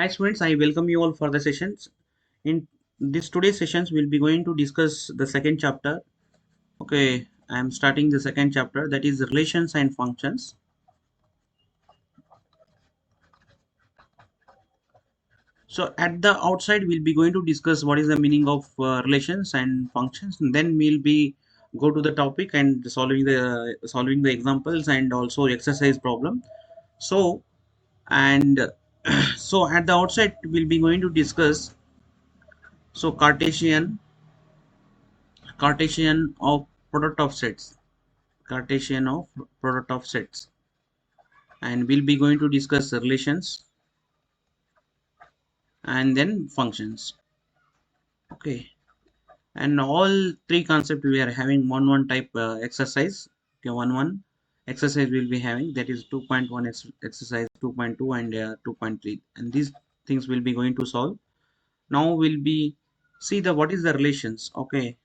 Hi students, I welcome you all for the sessions. In this today's sessions, we'll be going to discuss the second chapter. Okay, I am starting the second chapter, that is relations and functions. So at the outside, we'll be going to discuss what is the meaning of relations and functions, and then we'll be go to the topic and solving the examples and also exercise problem. So and so at the outside, we'll be going to discuss Cartesian of product of sets. Cartesian of product of sets, and we'll be going to discuss relations and then functions. Okay, and all three concepts we are having one type exercise. Okay, one exercise we'll be having, that is 2.1 exercise, 2.2 and 2.3, and these things will be going to solve. Now we'll be see the what is the relations. Okay,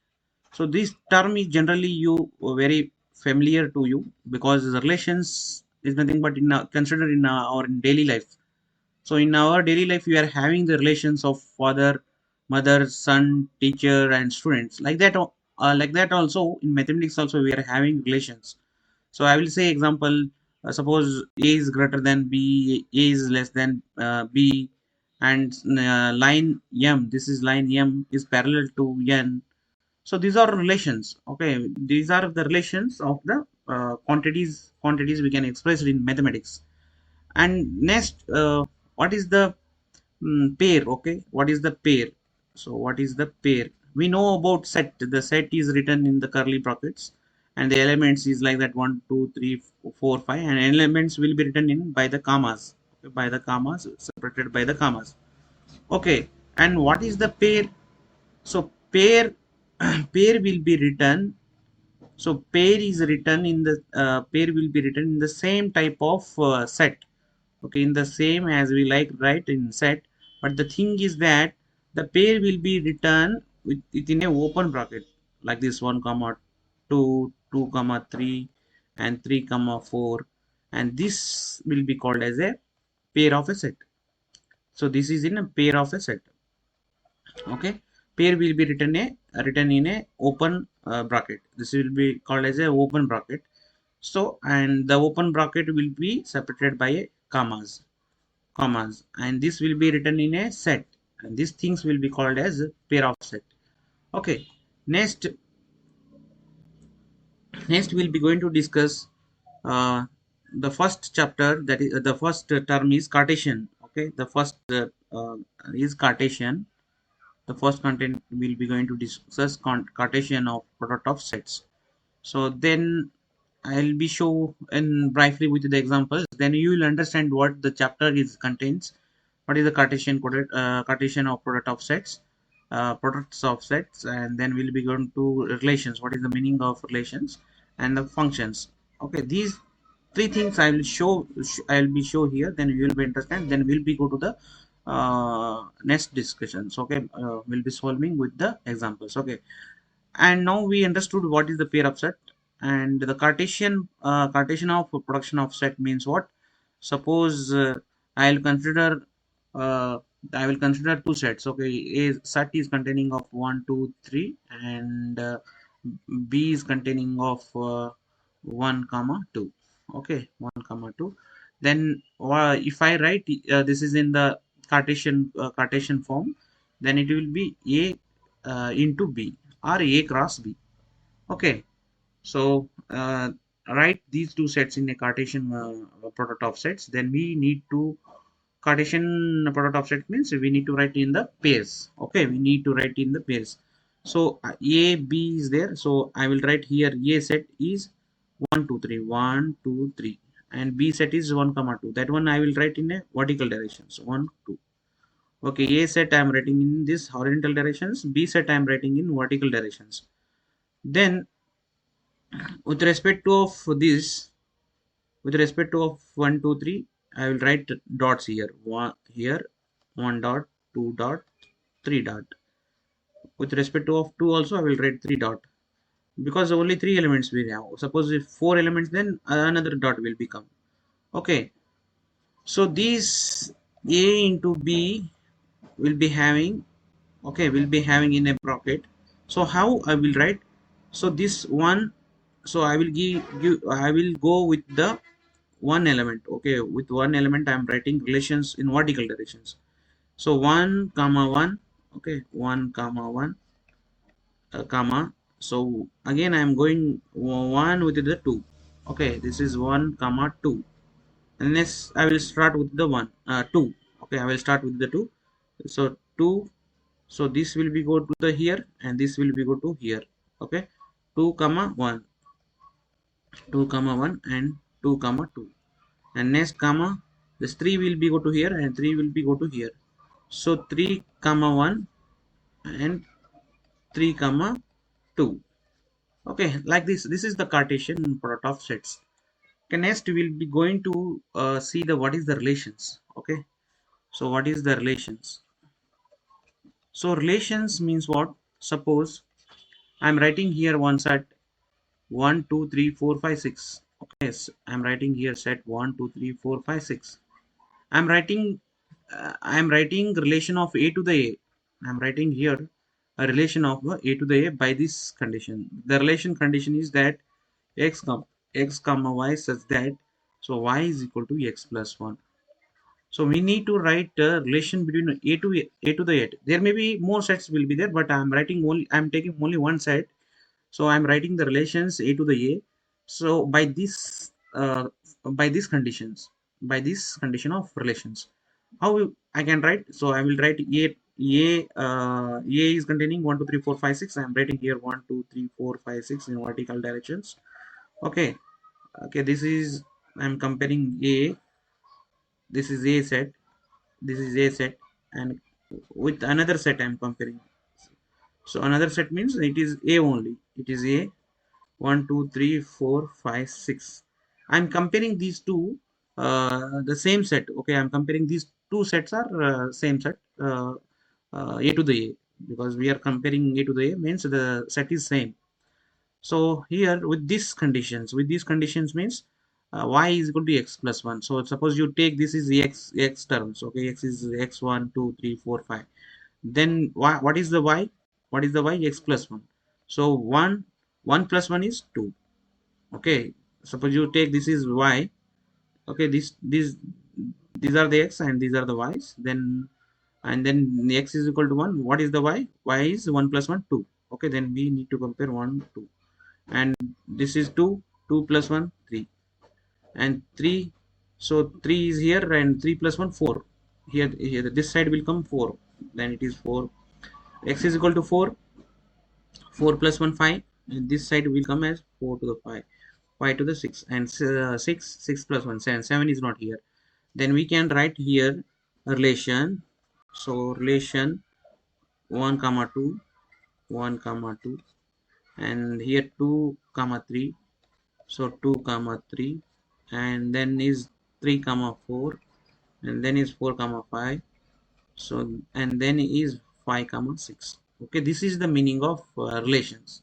so this term is generally you very familiar to you, because the relations is nothing but considered in our daily life. So in our daily life, we are having the relations of father, mother, son, teacher, and students. Like that also in mathematics also we are having relations. So I will say example. Suppose A is greater than B, A is less than B, and line M. This is line M is parallel to N. So these are relations. Okay, these are the relations of the quantities we can express in mathematics. And next, what is the pair? Okay, what is the pair? So what is the pair? We know about set. The set is written in the curly brackets, and the elements is like that: 1 2 3 4 5, and elements will be written in by the commas. Okay, by the commas, separated by the commas. Okay, and what is the pair? So pair pair will be written. So pair will be written in the same type of set. Okay, in the same as we like write in set, but the thing is that the pair will be written within a open bracket, like this: 1 comma 2, 2 comma 3, and 3 comma 4, and this will be called as a pair of a set. So this is in a pair of a set. Okay, pair will be written in a open bracket. This will be called as a open bracket. So and the open bracket will be separated by a commas, and this will be written in a set, and these things will be called as pair of set. Okay, next we'll be going to discuss uh, the first chapter, that is the first term is Cartesian. Okay, the first is Cartesian. The first content we'll be going to discuss Cartesian of product of sets. So then I'll be show in briefly with the examples. Then you will understand what the chapter is contains. What is the Cartesian of product of sets, products of sets, and then we'll be going to relations. What is the meaning of relations and the functions? Okay, these three things I will show. I'll be show here. Then you will be understand. Then we'll be go to the next discussions. Okay, we'll be solving with the examples. Okay, and now we understood what is the pair of set, and the Cartesian of production of set means what. Suppose I'll consider uh, I will consider two sets. Okay, a set is containing of 1 2 3, and B is containing of 1 comma 2. Okay, 1 comma 2. Then if I write this is in the Cartesian form, then it will be A into B, or A cross B. Okay, so write these two sets in a Cartesian product of sets. Then we need to Cartesian product of set means we need to write in the pairs. Okay, we need to write in the pairs. So A B is there. So I will write here A set is 1 2 3 1 2 3, and B set is 1 comma 2. That one I will write in a vertical directions 1 2. Okay, A set I am writing in this horizontal directions. B set I am writing in vertical directions. Then with respect to of this, with respect to of 1 2 3, I will write dots here. One dot, two dot, three dot. With respect to of 2 also I will write 3 dot, because only 3 elements we have. Suppose if 4 elements, then another dot will become. Okay, so A into B will be having, okay, will be having in a bracket. So how I will write? So this one, so I will I will go with the one element. Okay, with one element I am writing relations in vertical directions. So 1 comma 1, okay, 1 comma 1, comma. So again I am going 1 with the 2. Okay, this is 1 comma 2. And next I will start with the 1 2. Okay, I will start with the 2. So 2, so this will be go to the here, and this will be go to here. Okay, 2 comma 1, 2 comma 1, and 2 comma 2. And next comma, this 3 will be go to here, and 3 will be go to here. So 3 comma 1 and 3 comma 2. Okay, like this is the Cartesian product of sets. Okay, next we will be going to see the what is the relations. Okay, so what is the relations? So relations means what? Suppose I'm writing here one set 1 2 3 4 5 6. Okay, so I'm writing here set 1 2 3 4 5 6. I'm writing I'm writing relation of a to the a. I'm writing here a relation of a to the a by this condition. The relation condition is that x comma x comma y such that so y is equal to x plus 1. So we need to write a relation between a to the 8. There may be more sets will be there, but I'm taking only one set. So I'm writing the relations a to the a. So by these conditions, by this condition of relations, I can write? So I will write a is containing 1 2 3 4 5 6. I'm writing here 1 2 3 4 5 6 in vertical directions. Okay, okay, this is, I'm comparing a, this is a set, this is a set, and with another set I'm comparing. So another set means it is a only, it is a 1 2 3 4 5 6. I'm comparing these two, the same set. Okay, I'm comparing these two sets are same set, a to the a, because we are comparing a to the a means the set is same. So here with these conditions means y is equal to x plus 1. So suppose you take this is the x terms. Okay, x is x 1 2 3 4 5. Then what is the y? What is the y? X plus 1. So 1 plus 1 is 2. Okay, suppose you take this is y. Okay, these are the x and these are the y's. Then and then the x is equal to 1. What is the y? Y is 1 plus 1 2. Okay, then we need to compare 1 2. And this is 2, 2 plus 1 3, and 3. So 3 is here, and 3 plus 1 4. Here this side will come 4. Then it is 4. X is equal to 4. 4 plus 1 5, and this side will come as 4 to the 5, 5 to the 6, and 6 plus 1 7, 7 is not here. Then we can write here a relation. So relation 1 comma 2, 1 comma 2, and here 2 comma 3. So 2 comma 3, and then is 3 comma 4, and then is 4 comma 5. So and then is 5 comma 6. Okay, this is the meaning of relations.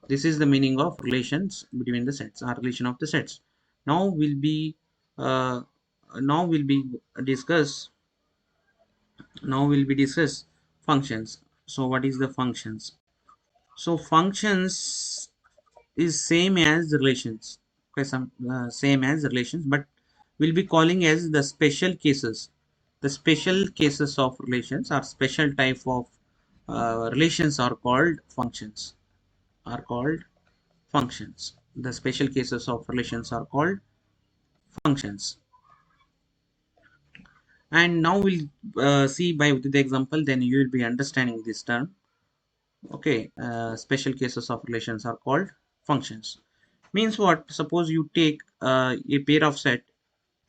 This is the meaning of relations between the sets, or relation of the sets. Now will be uh, now will be discuss now will be discuss functions. So what is the functions? So functions is same as relations. Okay, some same as relations, but we'll be calling as the special cases. The special cases of relations, or special type of relations, are called functions. Are called functions. The special cases of relations are called functions. And now we'll see by with the example, then you will be understanding this term. Okay, special cases of relations are called functions. Means what? Suppose you take a pair of set.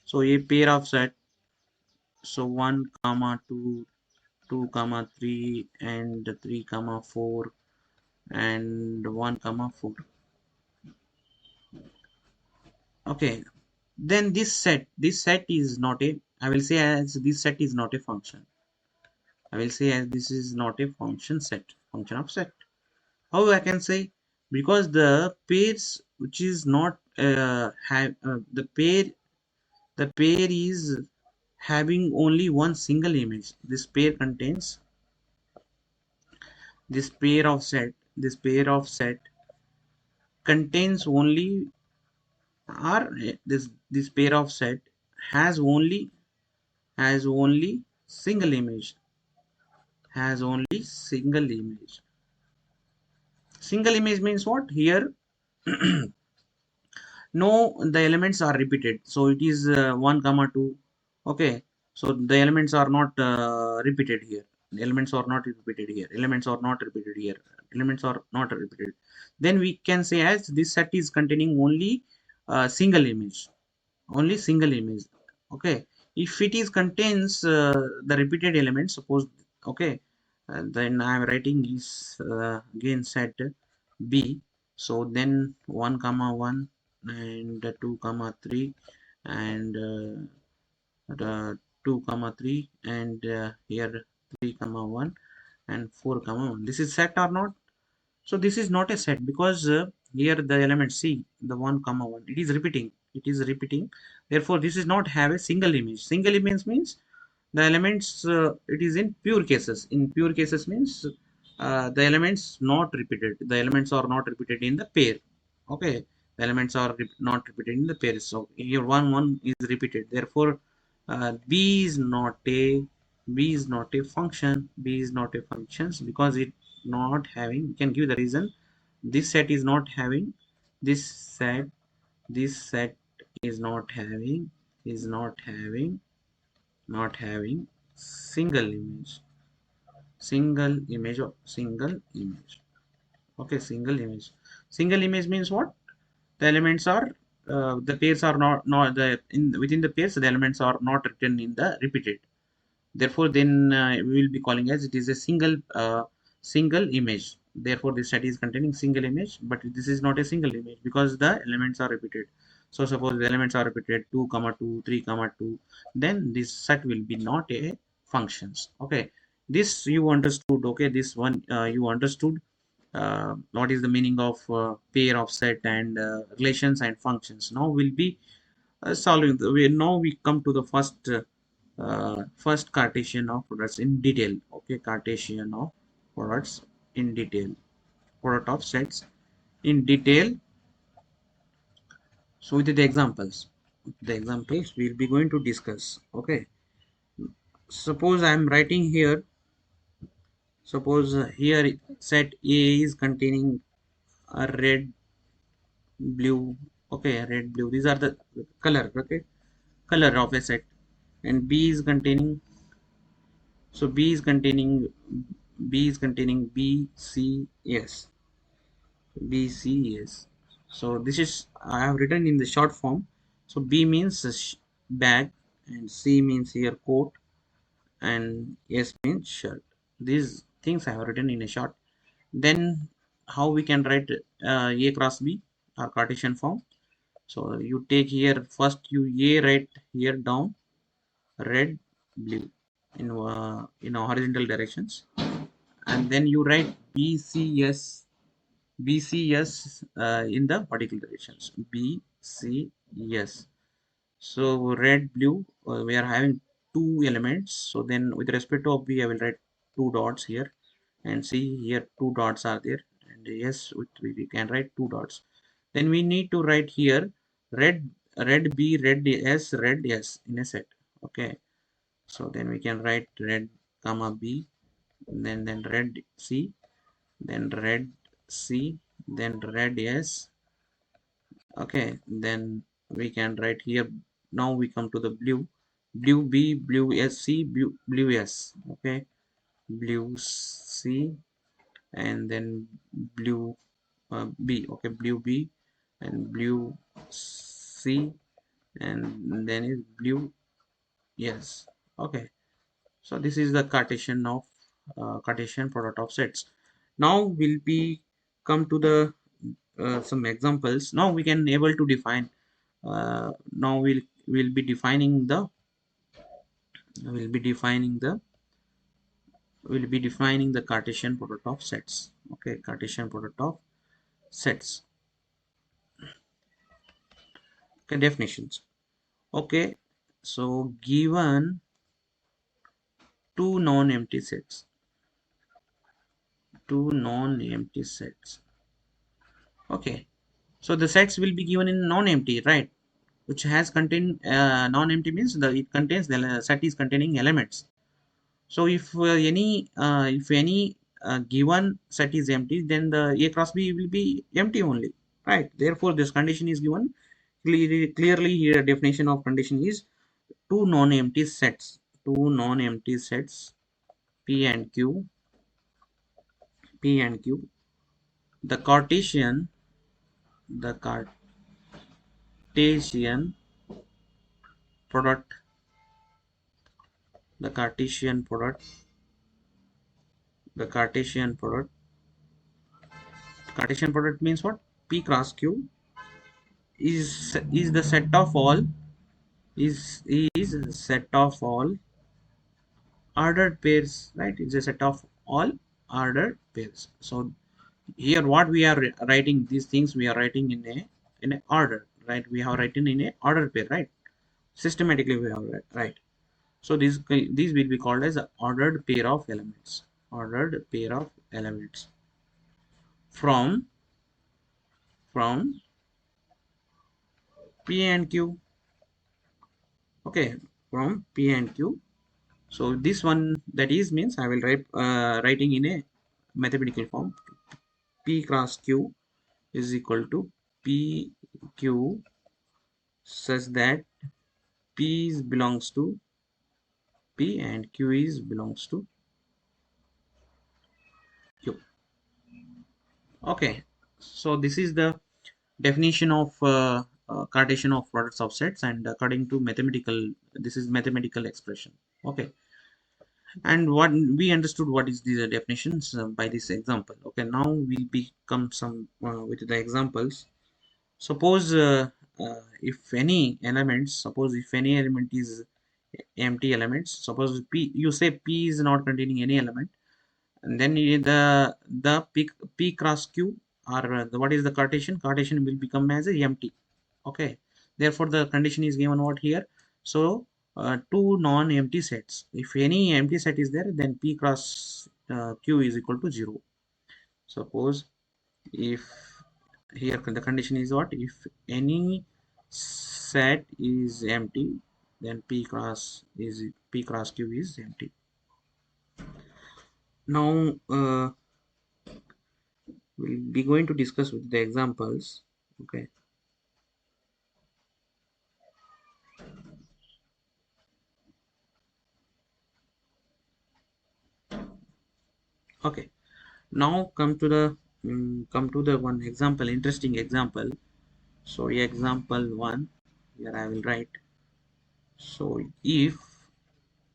So a pair of set. So 1 comma 2, 2 comma 3, and 3 comma 4, and 1 comma 4. Okay, then this set is not a, I will say as this set is not a function. I will say as this is not a function of set. How I can say? Because the pairs which is not have the pair is having only one single image. This pair contains this pair of set contains only or this pair of set has only single image has only single image. Single image means what? Here no, the elements are repeated, so it is 1 comma 2. Okay, so the elements are not repeated here. The elements are not repeated here. Elements are not repeated here. Elements are not repeated. Then we can say as this set is containing only single image. Only single image. Okay, if it is contains the repeated elements, suppose. Okay, then I am writing is again set b. So then 1 comma 1 and 2 comma 3 and 2 comma 3 and here 3 comma 1 and 4 comma 1. This is set or not? So this is not a set because here the element C, the 1 comma 1, it is repeating. It is repeating. Therefore, this is not have a single image. Single image means the elements, it is in pure cases. In pure cases means the elements not repeated. The elements are not repeated in the pair. Okay, the elements are not repeated in the pair. So here 1 is repeated. Therefore, B is not a function. B is not a function because it not having. You can give the reason. This set is not having. This set. This set is not having. Is not having single image. Single image. Okay, single image means what? The elements are the pairs are not the in within the pairs, the elements are not written in the repeated. Therefore then we will be calling as it is a single image. Therefore this set is containing single image, but this is not a single image because the elements are repeated. So suppose the elements are repeated 2 comma 2 3 comma 2, then this set will be not a functions. Okay, this you understood. Okay, this one you understood what is the meaning of pair of set and relations and functions. Now we'll be solving the way. Now we come to the first Cartesian of products in detail. Okay, Cartesian of products in detail, product of sets in detail. So with the examples we'll be going to discuss. Okay, suppose I am writing here. Suppose here set A is containing a red, blue. Okay, red, blue. These are the color. Okay, color of a set, and B is containing. So B is containing B, C, S. B, C, S. So this is I have written in the short form. So B means bag, and C means here coat, and S means shirt. These things I have written in a short. Then how we can write A cross B or Cartesian form. So you take here first you A write here down red, blue in horizontal directions, and then you write BCS in the vertical directions. BCS. So red, blue, we are having two elements. So then with respect to B, I will write two dots here, and see here two dots are there, and yes, we can write two dots. Then we need to write here red, red B, red S in a set. Okay. So then we can write red comma B, then red C, then red C, then red S. Okay, then we can write here. Now we come to the blue, blue B, blue S C, blue S. Okay, blue C, and then blue B. Okay, blue B and blue C, and then is blue yes. Okay, so this is the Cartesian product of sets. Now we'll be come to the some examples. Now we can able to define. Now we'll be defining the we'll be defining the we'll be defining the Cartesian product of sets. Okay, Cartesian product of sets. Okay, definitions. Okay, So given two non-empty sets, okay, so the sets will be given in non-empty, right, which has contain non-empty means it contains the set is containing elements. So if any given set is empty, then the A cross B will be empty only, right? Therefore this condition is given clearly. Here definition of condition is two non-empty sets P and Q, P and Q. The the Cartesian product, the Cartesian product, the Cartesian product means what? P cross Q is the set of all is set of all ordered pairs, right? It's a set of all ordered pairs. So here what we are writing, these things we are writing in a order, right? We have written in a order pair, right? Systematically we have right. So these will be called as a ordered pair of elements. Ordered pair of elements from from P and Q. Okay, from P and Q. So this one, that is means I will writing in a mathematical form. P cross Q is equal to P Q such that P is belongs to P and Q is belongs to Q. Okay, so this is the definition of Cartesian of products of sets, and according to mathematical, this is mathematical expression. Okay, and what we understood what is the definitions by this example. Okay, now we become some with the examples. Suppose if any elements, suppose if any element is empty elements, suppose P, you say P is not containing any element, and then the P cross Q, or what is the Cartesian will become as a empty. Okay, therefore the condition is given what here. So two non-empty sets, if any empty set is there, then P cross Q is equal to 0. Suppose if here the condition is what, if any set is empty, then P cross Q is empty. Now we'll be going to discuss with the examples. Okay, okay, now come to the one example, interesting example. So example 1, here I will write. So if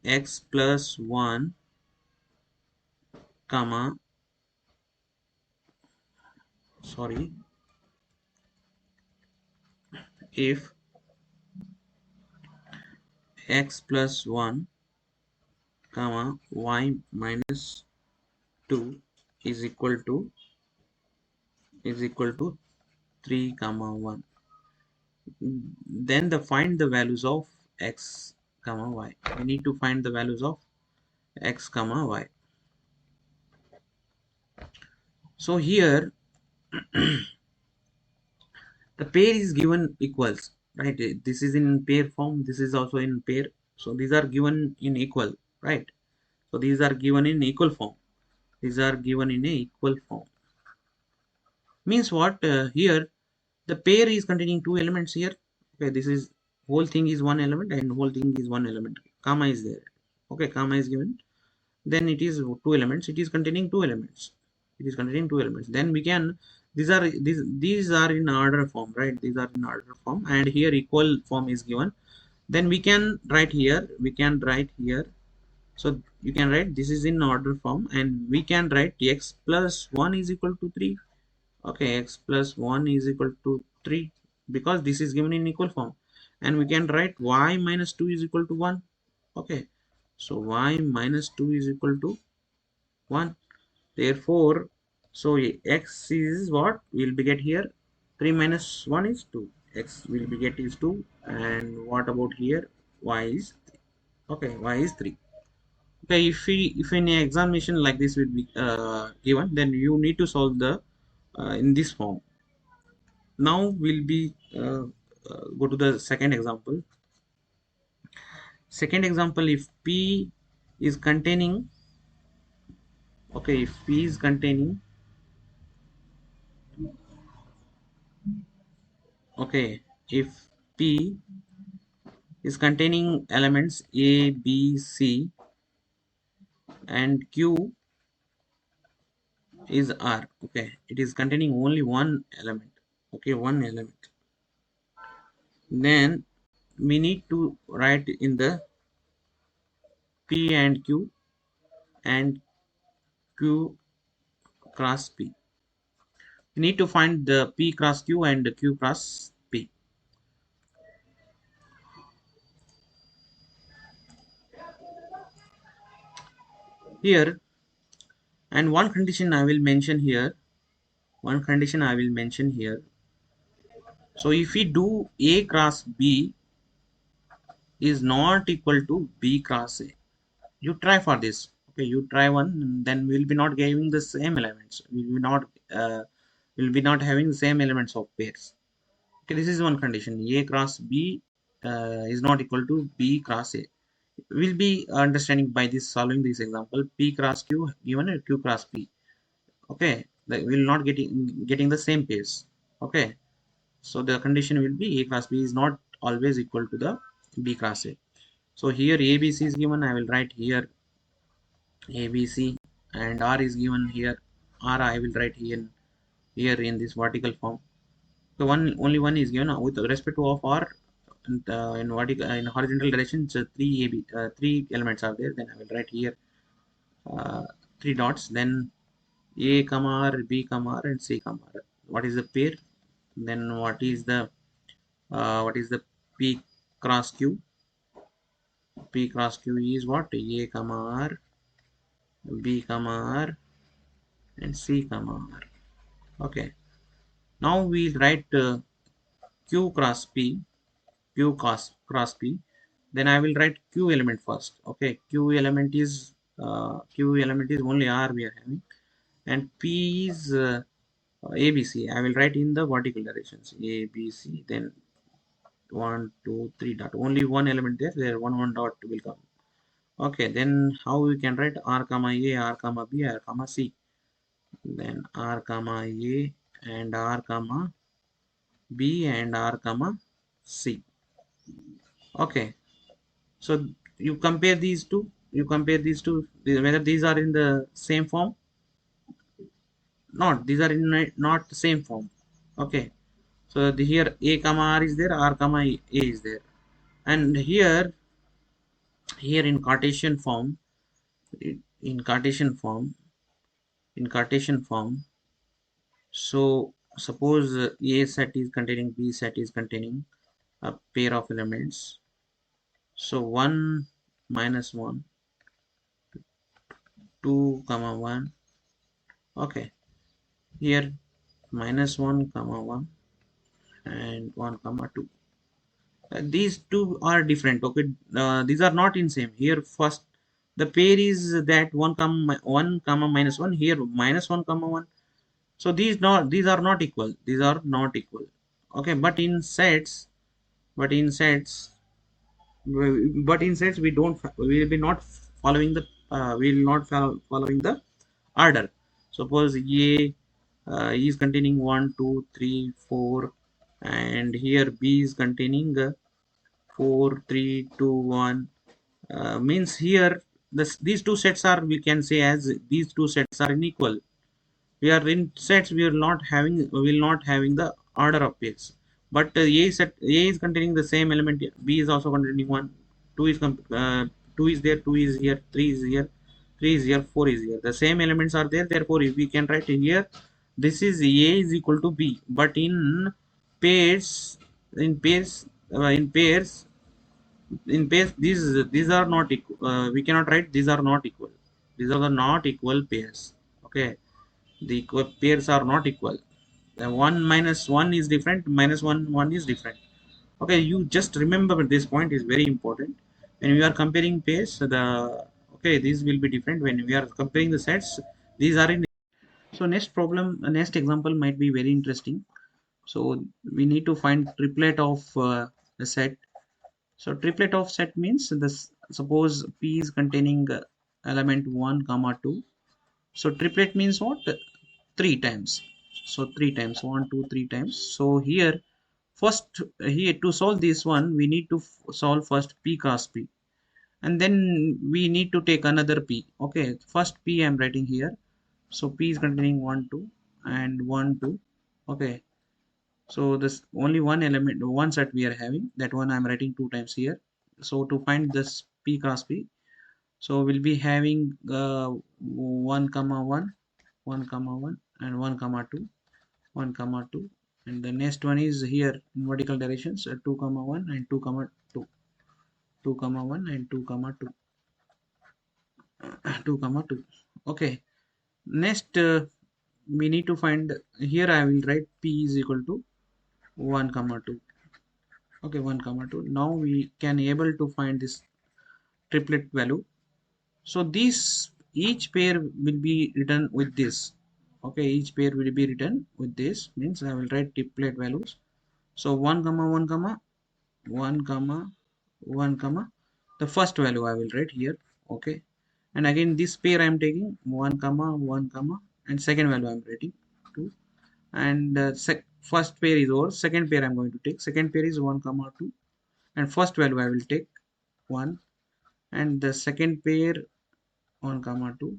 x plus 1 comma, sorry, if x plus 1 comma y minus 2 is equal to 3 comma 1, then find the values of x comma y. We need to find the values of x comma y. So here the pair is given equals, right? This is in pair form, this is also in pair. So these are given in equal, right? So these are given in equal form, these are given in a equal form. Means what, here the pair is containing two elements here. Okay, this is whole thing is one element and whole thing is one element, comma is there. Okay, comma is given, then it is two elements, it is containing two elements, it is containing two elements. Then we can, these are in order form, right? These are in order form, and here equal form is given. Then we can write here, so you can write this is in order form, and we can write x plus 1 is equal to 3. Okay, x plus 1 is equal to 3 because this is given in equal form. And we can write y minus 2 is equal to 1. Okay, so y minus 2 is equal to 1. Therefore, so x is what will be get here, 3 minus 1 is 2, x will be get is 2. And what about here, y is 3. Okay, y is 3. Okay, if in an examination like this will be given, then you need to solve the in this form. Now we'll be go to the second example. Second example, if p is containing, okay, if p is containing, okay, if p is containing elements a, b, c, and q is r. Okay, it is containing only one element. Okay, one element. Then we need to write in the p and q and q cross p. We need to find the p cross q and the q cross p. Here, and one condition I will mention here. One condition I will mention here. So if we do a cross b is not equal to b cross a, you try for this. Okay, you try one, then we'll be not giving the same elements. Will be not having the same elements of pairs. Okay, this is one condition. A cross b is not equal to b cross a. We'll be understanding by this solving this example. P cross q given a q cross p. Okay, we'll not getting the same pairs. Okay, so the condition will be a cross b is not always equal to the b cross a. So here ABC is given. I will write here ABC, and R is given here. R I will write here in this vertical form. So only one is given with respect to of R. In vertical in horizontal direction, so three elements are there. Then I will write here uh, three dots. Then A comma R, B comma R, and C comma R. What is the pair? Then what is the P cross Q? P cross Q is what? A comma R, B comma R, and C comma R. Okay. Now we write Q cross P, cross P. Then I will write Q element first. Okay. Q element is only R we are having, and P is ABC. I will write in the vertical directions. A B C. Then 1 2 3 dot. Only one element there. There one dot will come. Okay. Then how we can write R comma A, R comma B, R comma C. Then R comma A and R comma B and R comma C. Okay, so you compare these two. You compare these two whether these are in the same form. Not these are in not the same form. Okay, so here A comma R is there, R comma A is there, and here in Cartesian form, in Cartesian form, in Cartesian form. So suppose A set is containing B set is containing a pair of elements. So 1 minus 1, 2 comma 1. Okay, here minus 1 comma 1 and 1 comma 2. These two are different. Okay, these are not in same. Here first the pair is that 1 comma minus 1, here minus 1 comma 1. So these are not equal. These are not equal. Okay, but in sets we don't we will be not following the we will not following the order. Suppose a is containing 1 2 3 4, and here b is containing 4 3 2 1. Means here these two sets are, we can say as these two sets are unequal. We are in sets, we will not having the order of pairs, but a is containing the same element, b is also containing one, 2 is 2 is there, 2 is here, 3 is here, 3 is here, 4 is here, the same elements are there. Therefore if we can write here this is a is equal to b, but in pairs, in pairs in pairs in pairs these are not equal. We cannot write these are not equal. These are the not equal pairs. Okay, the pairs are not equal. The 1 minus 1 is different, minus 1 1 is different. Okay, you just remember this point is very important. When we are comparing pairs, the okay, these will be different. When we are comparing the sets, these are in. So next problem, next example might be very interesting. So we need to find triplet of a set. So triplet of set means this, suppose P is containing element 1 comma 2. So triplet means what? Three times. So three times, one, two, three times. So here, first here to solve this one, we need to solve first P cross P, and then we need to take another P. Okay, first P I'm writing here. So P is containing 1, 2, and 1, 2. Okay, so this only one element, one set we are having. That one I'm writing two times here. So to find this P cross P, so we'll be having 1 comma 1, 1 comma 1, and 1 comma 2, 1 comma 2, and the next one is here in vertical directions, 2 comma 1 and 2 comma 2, 2 comma 1 and 2 comma 2, 2 comma 2. Okay, next we need to find, here I will write P is equal to 1 comma 2. Okay, 1 comma 2. Now we can able to find this triplet value. So this, each pair will be written with this. Okay, each pair will be written with this, means I will write triplet values. So 1 comma 1 comma 1 comma 1 comma, the first value I will write here. Okay, and again this pair I am taking 1 comma 1 comma, and second value I am writing 2, and first pair is over, second pair I am going to take, second pair is 1 comma 2, and first value I will take 1, and the second pair 1 comma 2,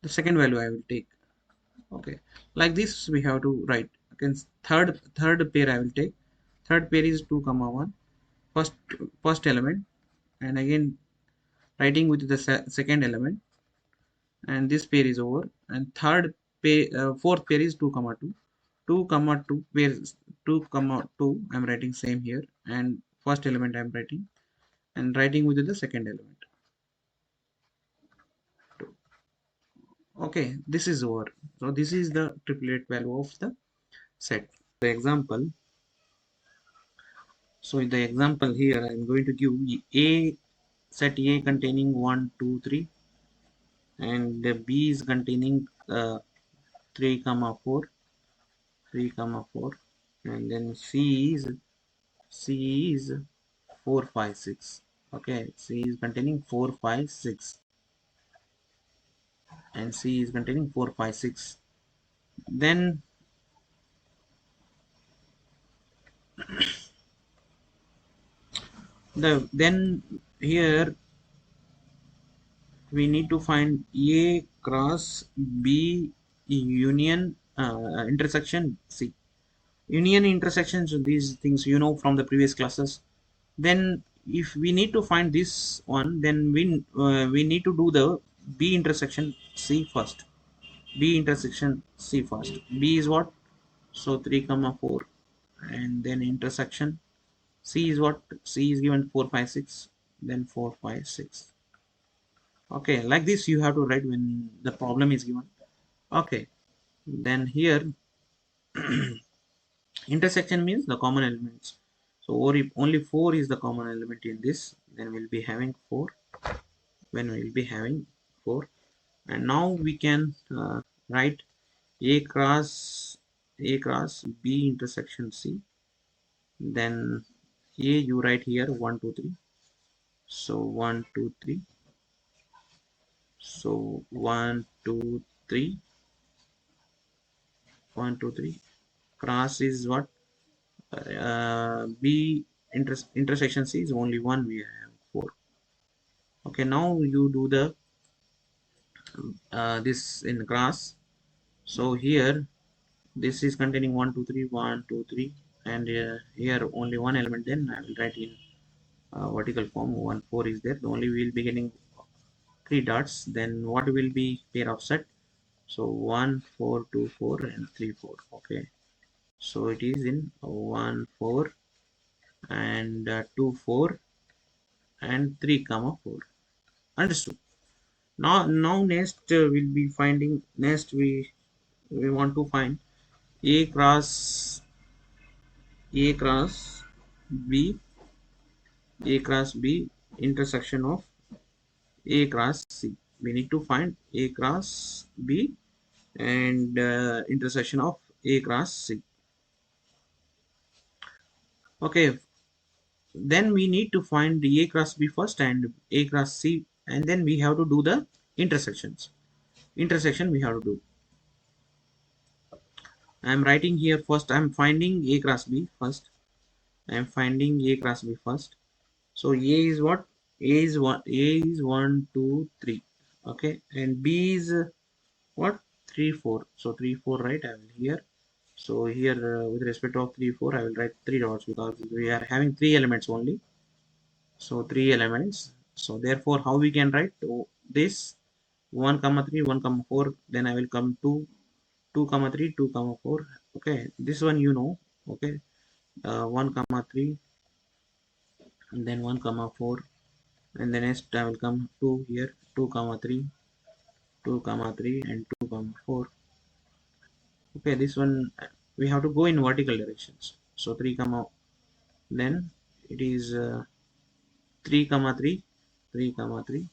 the second value I will take. Okay, like this we have to write. Again, third pair I will take, third pair is 2 comma 1, first first element, and again writing with the second element, and this pair is over, and third pair, fourth pair is 2 comma 2, 2 comma 2 pairs, 2 comma 2 I'm writing same here, and first element I'm writing, and writing with the second element. Okay, this is over. So this is the triplet value of the set. The example, so in the example here I'm going to give a set A containing 1 2 3, and the B is containing 3 comma 4, 3 comma 4, and then C is 4 5 6. Okay, C is containing 4 5 6, and C is containing 4 5 6. Then here we need to find A cross B union intersection C. Union intersections, these things you know from the previous classes. Then if we need to find this one, then we need to do the B intersection C first. B intersection C first. B is what? So 3 comma 4, and then intersection C is what? C is given 4 5 6, then 4 5 6. Okay, like this you have to write when the problem is given. Okay, then here intersection means the common elements. So or if only 4 is the common element in this, then we'll be having 4, when we'll be having 4. And now we can write a cross B intersection C. Then A you write here 1 2 3. So 1 2 3. So 1 2 3, 1 2 3. Cross is what? B intersection C is only one, we have 4. Okay, now you do the this in cross. So here this is containing 1 2 3, 1 2 3, and here only one element, then I will write in vertical form 1 4 is there, only we will be getting 3 dots. Then what will be pair of set? So 1 4 2 4 and 3 4. Okay, so it is in 1 4 and 2 4 and 3 comma 4. Understood. Now next we'll be finding, next we want to find a cross B, A cross B, intersection of A cross C. We need to find A cross B and intersection of A cross C. Okay, then we need to find the A cross B first and A cross C, and then we have to do the intersections. Intersection we have to do. I am writing here first. I am finding A cross B first. I am finding A cross B first. So A is what? A is one. A is 1, 2, 3. Okay, and B is what? 3, 4. So 3, 4, right? I will here. So here, with respect to 3, 4, I will write 3 dots because we are having 3 elements only. So 3 elements. So therefore, how we can write this 1 comma 3, 1 comma 4. Then I will come to 2 comma 3, 2 comma 4. Okay, this one you know. Okay, 1 comma 3, and then 1 comma 4, and then next I will come to here 2 comma 3, 2 comma 3, and 2 comma 4. Okay, this one we have to go in vertical directions. So 3 comma, then it is 3 comma 3, 3 comma 3,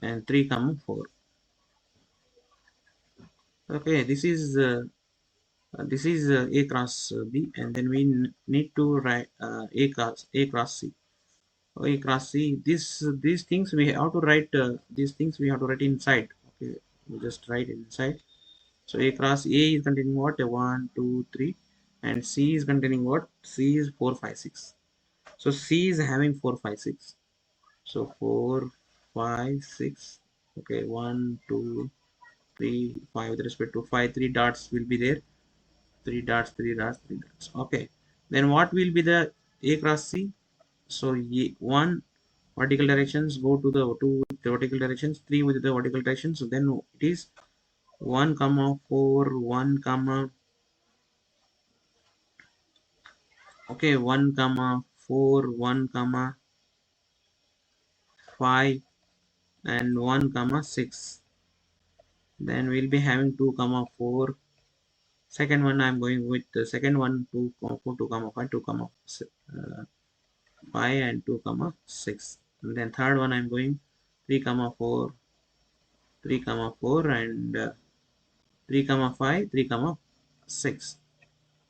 and 3 comma 4. Okay, this is A cross B, and then we need to write A cross C. A cross C. These things we have to write. These things we have to write inside. Okay, we just write inside. So A cross A is containing what? 1, 2, 3, and C is containing what? C is 4, 5, 6. So C is having 4, 5, 6. So 4, 5, 6. Okay, 1, 2, 3, 5. With respect to 5, 3 dots will be there. 3 dots, 3 dots, 3 dots. Okay. Then what will be the A cross C? So one vertical directions go to the two vertical directions, 3 with the vertical directions. So then it is 1 comma 4, 1 comma, okay, 1 comma 4, 1 comma 5, and 1 comma 6. Then we'll be having 2 comma 4. Second one I'm going with the second one, 2 comma 4, 2 comma 5, 2 comma 5, and 2 comma 6. And then third one I'm going 3 comma 4, 3 comma 4, and 3 comma 5, 3 comma 6,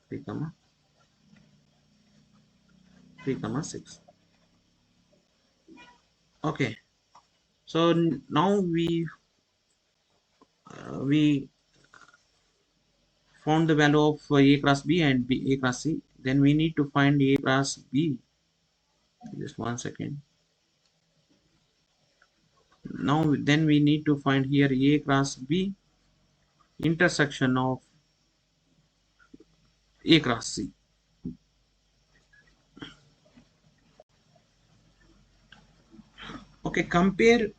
3 comma 3 comma 6. Okay, so now we found the value of A cross B and A cross C. Then we need to find A cross B. Just 1 second. Now then we need to find here A cross B intersection of A cross C. Okay, compare.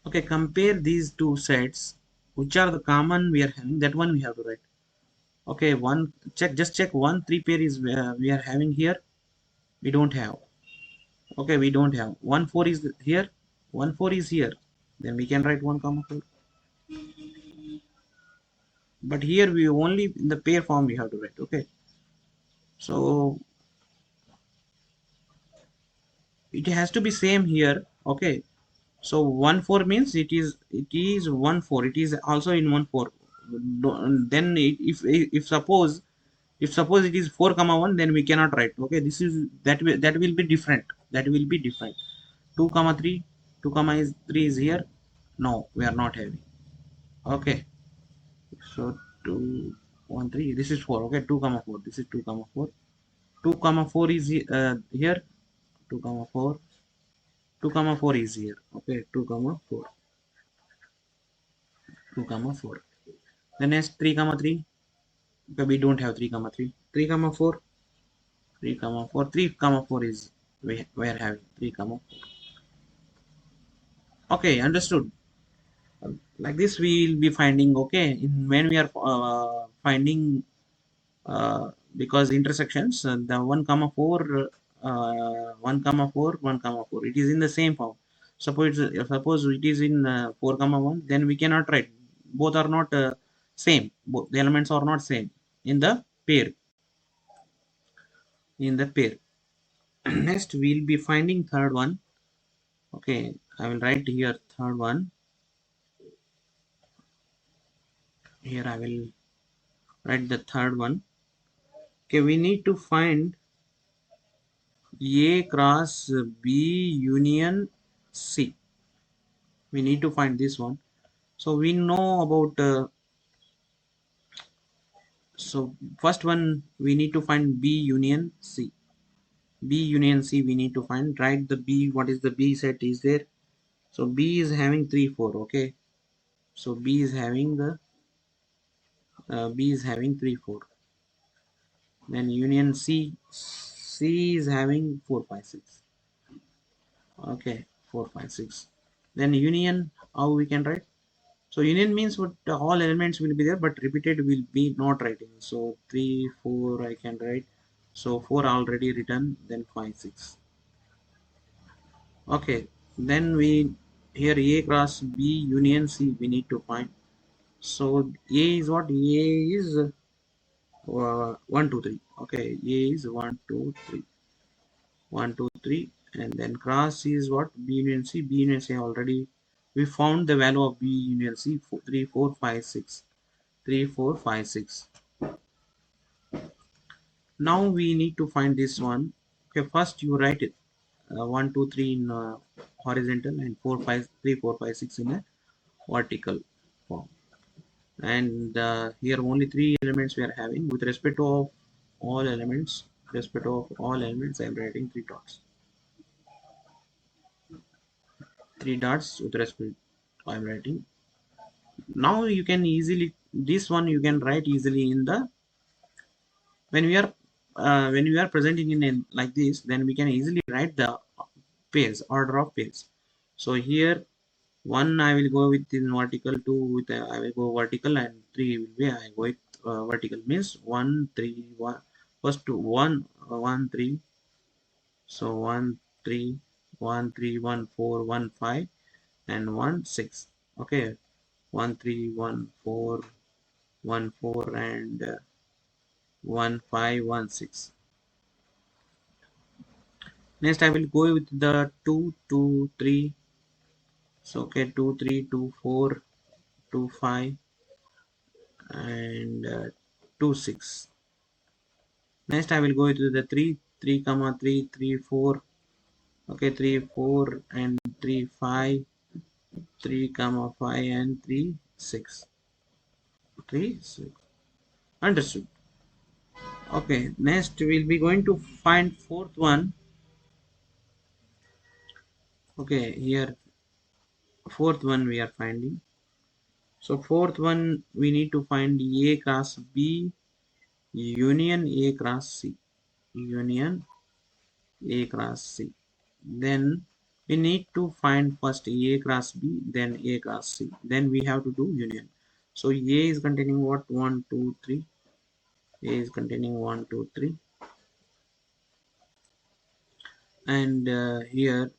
Okay, compare these two sets. Which are the common we are having? That one we have to write. Okay, one check. Just check one three pair is we are having here. We don't have. Okay, we don't have. 1 4 is here. 1 4 is here. Then we can write 1 comma 4. But here we only in the pair form we have to write. Okay, so it has to be same here. Okay, so 1 4 means it is 1 4. It is also in 1 4. Then if suppose it is 4 comma 1, then we cannot write. Okay, this is that will be different. That will be different. 2 comma 3, 2 comma is 3 is here. No, we are not having. Okay, so 2 1 3. This is 4. Okay, 2 comma 4. This is 2 comma 4. 2 comma 4 is here. 2 comma 4. 2 comma 4 is here. Okay, 2 comma 4. 2 comma 4. The next 3 comma 3. Okay, we don't have 3 comma 3. 3 comma 4. 3 comma 4. 3 comma 4 is we are having 3 comma 4. Okay, understood. Like this we will be finding. Okay, in when we are finding because intersections, the 1 comma 4 1 comma 4 1 comma 4, it is in the same form. Suppose it is in 4 comma 1, then we cannot write, both are not same, both the elements are not same in the pair, in the pair. Next we'll be finding third one. Okay, I will write here third one. Here I will write the third one. Okay, we need to find A cross B union C. We need to find this one. So we know about so first one we need to find B union C. B union C we need to find. Write the B. What is the B set is there? So B is having 3 4. Okay. So B is having the B is having 3 4. Then union C. C is having 4 5 6. Okay, 4 5 6. Then union, how we can write? So union means what, all elements will be there, but repeated will be not writing. So 3 4 I can write. So 4 already written. Then 5 6. Okay, then we here A cross B union C we need to find. So A is what? A is 1 2 3. Okay, A is 1 2 3. 1 2 3, and then cross is what? B union C. B union C already we found the value of B union C 3 4 5 6. 3 4 5 6. Now we need to find this one. Okay, first you write it 1 2 3 in horizontal and 4 5 3 4 5 6 in a vertical form. And here only three elements we are having. With respect of all elements, I am writing three dots. Three dots with respect I am writing. Now you can easily, this one you can write easily in the, when we are presenting in like this, then we can easily write the pairs, order of pairs. So here one I will go with in vertical, two with I will go vertical, and three will be I go with vertical, means 1 3 1. First to 1 1 3. So 1 3 1 3 1 4 1 5 and 1 6. Okay, 1 3 1 4 1 4 and 1 5 1 6. Next I will go with the 2 2 3. So okay, 2 3 2 4 2 5 and 2 6. Next I will go to the 3 3 comma 3 3 4. Okay, 3 4 and 3 5, 3 comma 5 and 3 6. 3 6. Understood. Okay, next we'll be going to find fourth one. Okay, here fourth one we are finding. So fourth one we need to find A cross B union A cross C. Union A cross C. Then we need to find first A cross B, then A cross C. Then we have to do union. So A is containing what? 1 2 3. A is containing 1 2 3. And here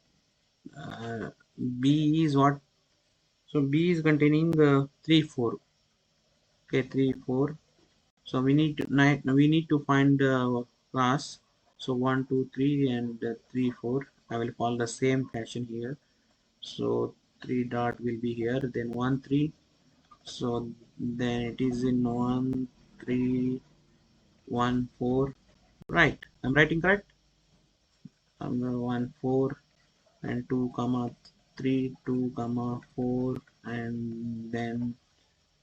B is what? So B is containing 3 4. Okay, 3 4. So we need to find class. So 1 2 3 and 3 4. I will follow the same fashion here. So 3 dot will be here, then 1 3. So then it is in 1 3 1 4. Right, I'm writing correct. 1 4 and 2 comma 3 2 comma 4, and then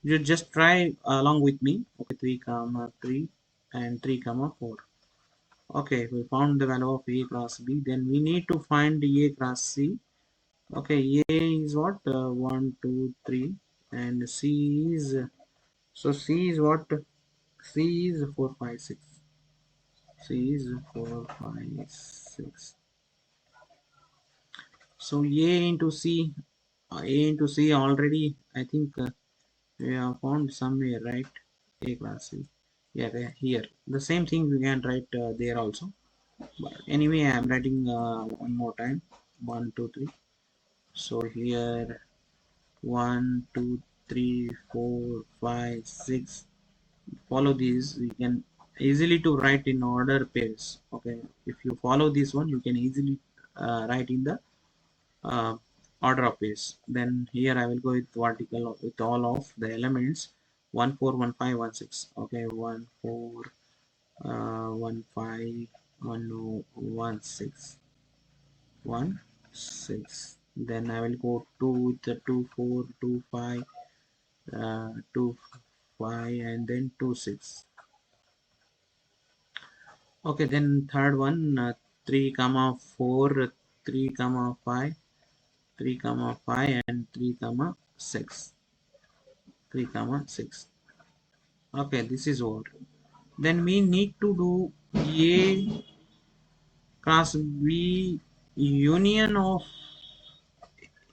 you just try along with me. Okay, 3 comma 3 and 3 comma 4. Okay, we found the value of A cross B. Then we need to find A cross C. Okay, A is what? 1 2 3, and C is C is what? C is 4 5 6. C is 4 5 6. So A into C, A into C already I think we have found somewhere, right? A class C. Yeah, here the same thing we can write there also. But anyway, I'm writing one more time. 1 2 3. So here 1 2 3 4 5 6. Follow these, you can easily to write in order pairs. Okay, if you follow this one, you can easily write in the uh, order of pairs. Then here I will go with vertical with all of the elements 1 4 1 5 1 6. Okay, 1 4 1 5 1 0 1 6 1 6. Then I will go 2 with the 2 4 2 5 2 5 and then 2 6. Okay, then third one 3 comma 4 3 comma 5 3 comma 5 and 3 comma 6 3 comma 6. Okay, this is what. Then we need to do A cross B union of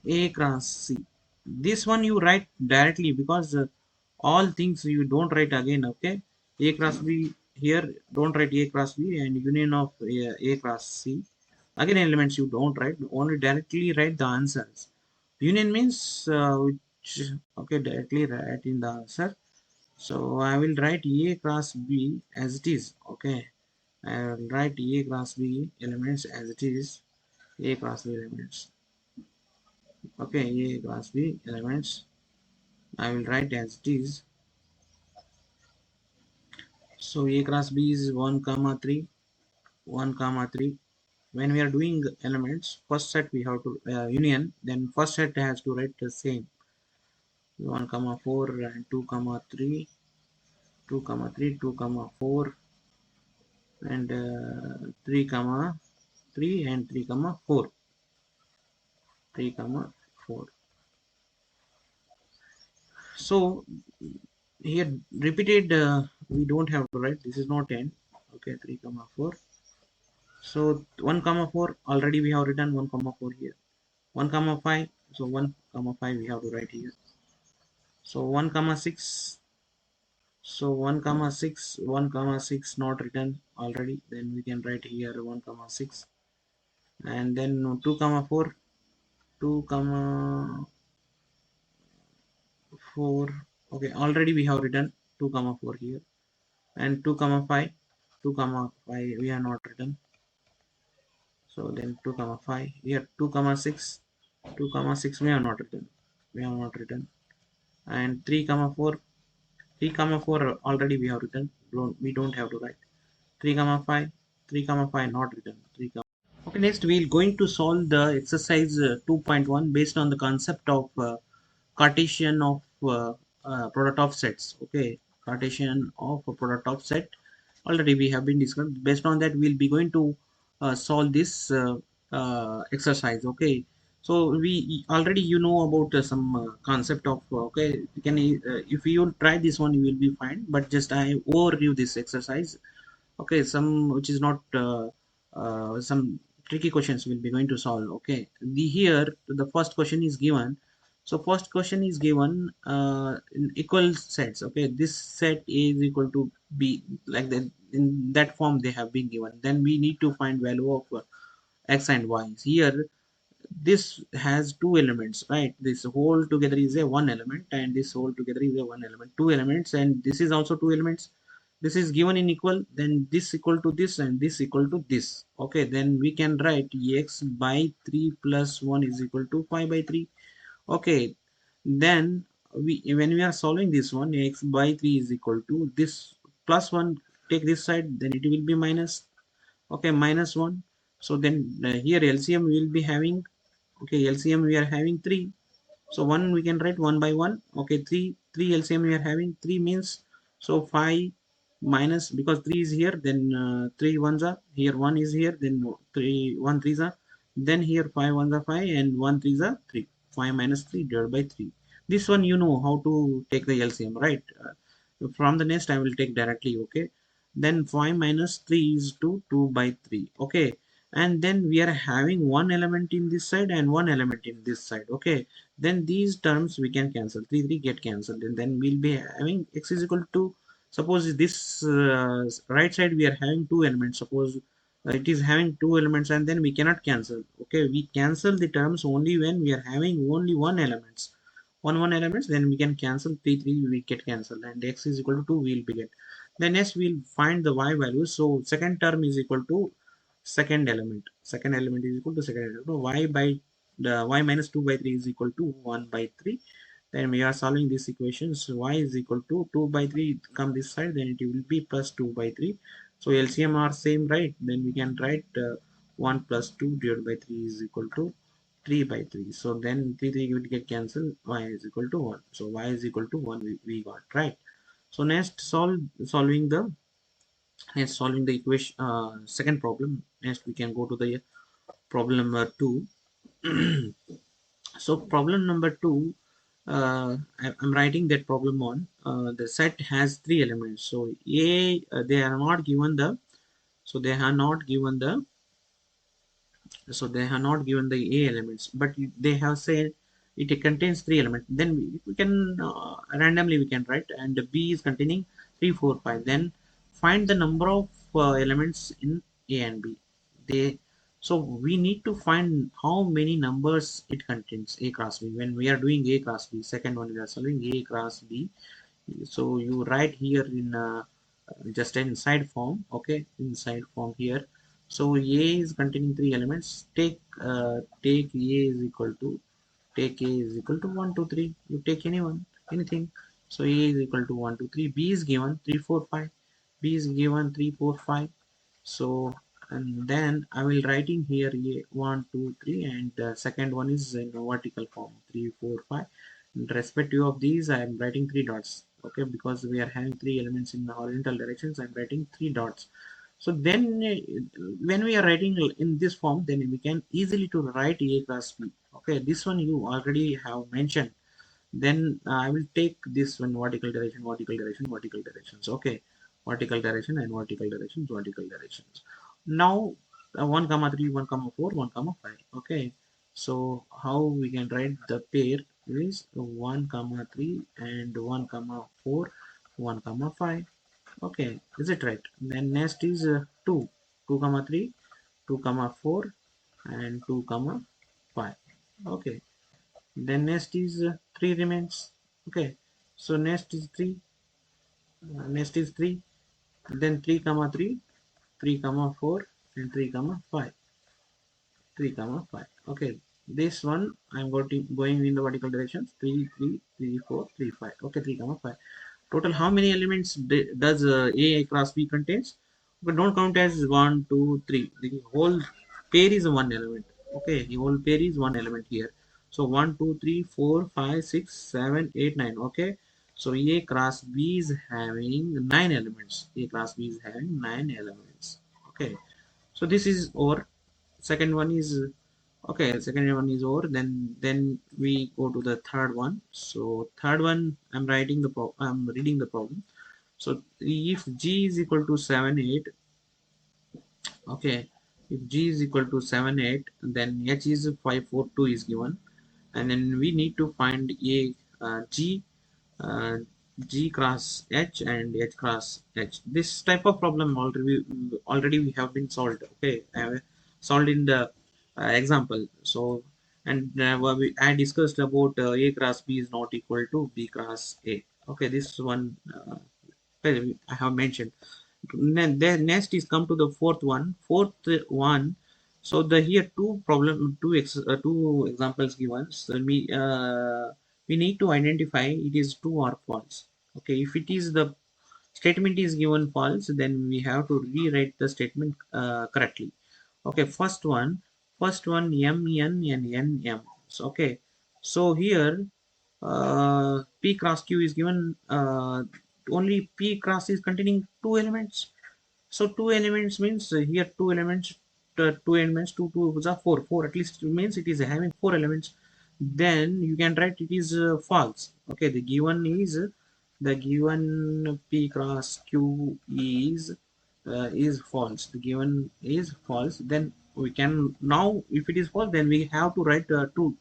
A cross C. This one you write directly because all things you don't write again. Okay, A cross B here, don't write A cross B and union of A cross C. Again, elements you don't write, only directly write the answers. Union means which, okay, directly write in the answer. So I will write A cross B as it is. Okay, I will write A cross B elements as it is. A cross B elements. Okay, A cross B elements I will write as it is. So A cross B is 1 comma 3 1 comma 3. When we are doing elements, first set we have to union, then first set has to write the same 1 comma 4 and 2 comma 3 2 comma 3 2 comma 4 and 3 comma 3 and 3 comma 4 3 comma 4. So here repeated we don't have to write, this is not n. Okay, 3 comma 4. So 1 comma 4 already we have written 1 comma 4 here. 1 comma 5, so 1 comma 5 we have to write here. So 1 comma 6, so 1 comma 6 1 comma 6 not written already, then we can write here 1 comma 6 and then 2 comma 4 2 comma 4. Okay, already we have written 2 comma 4 here and 2 comma 5 2 comma 5 we are not written, so then 2 comma 5 here 2 comma 6 2 comma 6 we are not written, we have not written, and 3 comma 4 3 comma 4 already we have written, we don't have to write 3 comma 5 3 comma 5 not written 3 comma. Okay, next we're going to solve the exercise 2.1 based on the concept of Cartesian of product of sets. Okay, Cartesian of a product of set. Already we have been discussed. Based on that, we'll be going to solve this exercise. Okay, so we already about some concept of okay. You can if you try this one, you will be fine. But just I overview this exercise. Okay, some which is not some tricky questions will be going to solve. Okay, the here the first question is given. So first question is given in equal sets. Okay, this set is equal to b, like that in that form they have been given. Then we need to find value of x and y. Here this has two elements, right? This whole together is a one element and this whole together is a one element, two elements, and this is also two elements. This is given in equal, then this equal to this and this equal to this. Okay, then we can write x by 3 plus 1 is equal to 5 by 3. Okay, then we when we are solving this one, x by 3 is equal to this plus 1, take this side, then it will be minus. Okay, minus 1. So then here LCM we will be having, okay, LCM we are having 3. So 1 we can write 1 by 1. Okay, 3 LCM we are having 3 means, so 5 minus, because 3 is here, then 3 ones are here, 1 is here, then 3 1 threes are, then here 5 ones are 5 and 1 threes are 3. 5 minus 3 divided by 3. This one you know how to take the LCM, right? From the next I will take directly. Okay, then 5 minus 3 is 2 by 3. Okay, and then we are having one element in this side and one element in this side. Okay, then these terms we can cancel, 3 3 get cancelled, and then we'll be having x is equal to, suppose this right side we are having two elements, suppose it is having two elements, and then we cannot cancel. Okay, we cancel the terms only when we are having only one elements, then we can cancel 3 we get cancelled, and x is equal to 2 will be get. Then next we'll find the y value. So second term is equal to second element is equal to second element. So y by the y minus 2 by 3 is equal to 1 by 3. Then we are solving this equation. So y is equal to 2 by 3 come this side, then it will be plus 2 by 3. So LCM are same, right? Then we can write 1 plus 2 divided by 3 is equal to 3 by 3. So then 3 will get cancelled, y is equal to 1. So y is equal to 1 we got, right? So next solving the equation, second problem. Next we can go to the problem number 2. So problem number 2, I'm writing that problem on the set has three elements. So a they are not given the so they are not given the so they have not given the a elements, but they have said it contains three elements. Then we can randomly we can write, and b is containing 3 4 5. Then find the number of elements in a and b. They So we need to find how many numbers it contains a cross b when we are doing a cross b. Second one, we are solving a cross b. So you write here in just an inside form. Okay, inside form here. So a is containing three elements. Take a is equal to take a is equal to 1 2 3. You take anything. So a is equal to 1 2 3. B is given 3 4 5. B is given 3 4 5. So and then I will writing here a 1 2 3, and second one is in a vertical form 3 4 5. In respective of these, I am writing three dots. Okay, because we are having three elements in the horizontal directions, I am writing three dots. So then when we are writing in this form, then we can easily to write a cross b. Okay, this one you already have mentioned. Then I will take this one vertical direction, vertical direction, vertical directions. Okay, vertical direction and vertical directions, vertical directions. Now 1 comma 3 1 comma 4 1 comma 5. Okay, so how we can write the pair is 1 comma 3 and 1 comma 4 1 comma 5. Okay, is it right? Then next is 2 2 comma 3 2 comma 4 and 2 comma 5. Okay, then next is 3 remains. Okay, so next is 3, then 3 comma 3 3 comma 4 and 3 comma 5. 3 comma 5. Okay, this one I'm going in the vertical directions 3 3 3 4 3 5. Okay, 3 comma 5. Total how many elements does a cross b contains? But don't count as 1 2 3. The whole pair is one element. Okay, the whole pair is one element here. So 1 2 3 4 5 6 7 8 9. Okay, so a cross b is having 9 elements. A cross b is having 9 elements. Okay, so this is our second one is okay. Second one is over. Then we go to the third one. So third one, I'm reading the problem. So if g is equal to 7 8. Okay, if g is equal to 7 8, then h is 5 4 2 is given, and then we need to find a g uh, G cross H and H cross H. This type of problem already we have been solved. Okay, solved in the example. So and I discussed about A cross B is not equal to B cross A. Okay, this one I have mentioned. Then next is come to the fourth one. Fourth one. So the here two examples given. So we need to identify it is true or false. Okay, if it is the statement is given false, then we have to rewrite the statement correctly. Okay, first one m n and n m. So, okay, so here p cross q is given, only p cross is containing two elements. So two elements means here two is a four at least means it is having four elements. Then you can write it is false. Okay, the given p cross q is false. The given is false. Then we can, now if it is false, then we have to write true.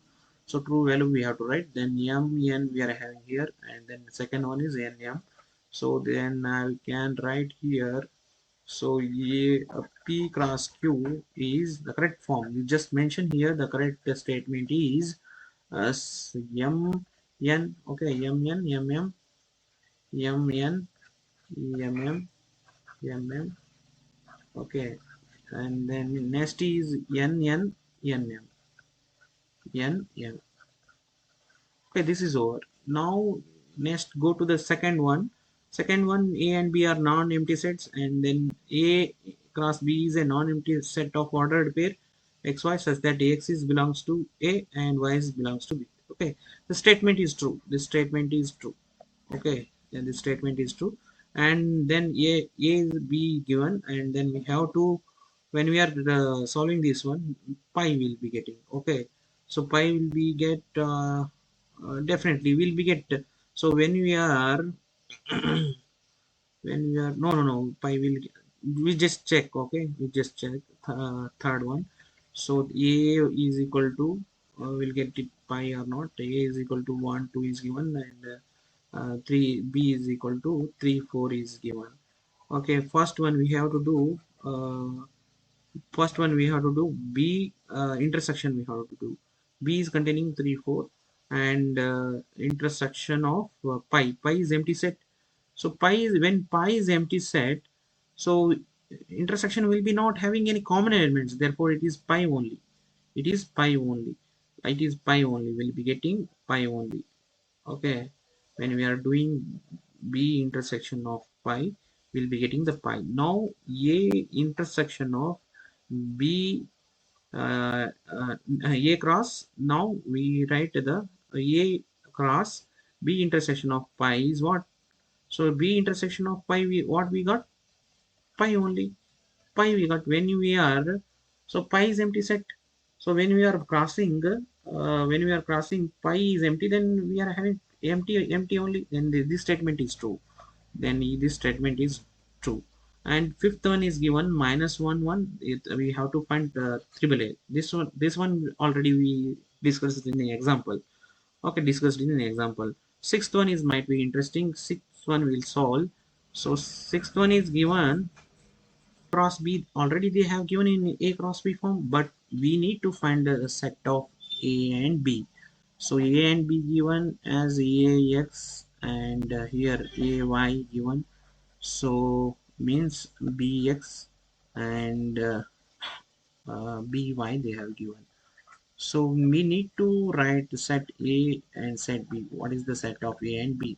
So true value we have to write. Then m n we are having here, and then the second one is n m. So then I can write here. So P cross Q is the correct form. You just mentioned here the correct statement is M N. Okay, M N M M M N M M M M. Okay, and then next is N N N M N N. Okay, this is over. Now next go to the second one. Second one, A and B are non-empty sets, and then A cross B is a non-empty set of ordered pair xy such that X is belongs to A and Y is belongs to B. Okay, the statement is true. This statement is true. Okay, then this statement is true, and then A is B given, and then we have to, when we are solving this one, pi will be getting. Okay, so pi will be get definitely will be get. So when we are when we are no pi will, we just check. Okay, we just check third one. So A is equal to will get it pi or not. A is equal to 1 2 is given, and 3 B is equal to 3 4 is given. Okay, first one we have to do first one we have to do B intersection. We have to do B is containing 3 4, and intersection of pi is empty set. So pi is, when pi is empty set, so intersection will be not having any common elements, therefore it is pi only. It is pi only. It is pi only. We'll be getting pi only. Okay, when we are doing B intersection of pi, we'll be getting the pi. Now A intersection of B A cross. Now we write the A cross B intersection of pi is what? So B intersection of pi, we what we got? Pi only. Pi we got when we are, so pi is empty set. So when we are crossing pi is empty, then we are having empty only. Then this statement is true. Then this statement is true. And fifth one is given minus 1 1. We have to find triple A. This one already we discussed in the example. Okay, discussed in an example. Sixth one is might be interesting. Sixth one will solve. So sixth one is given cross B. Already they have given in A cross B form, but we need to find a set of A and B. So A and B given as AX, and here AY given. So means BX and BY they have given. So we need to write set A and set B. What is the set of A and B?